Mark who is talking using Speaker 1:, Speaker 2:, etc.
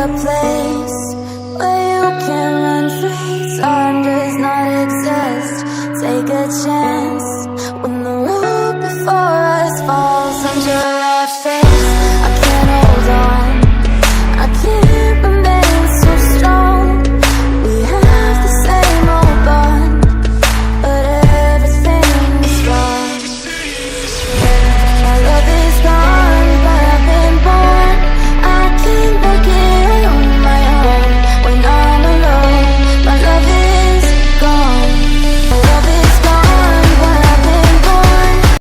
Speaker 1: a place where you can run free. Time does not exist. Take a chance when the road before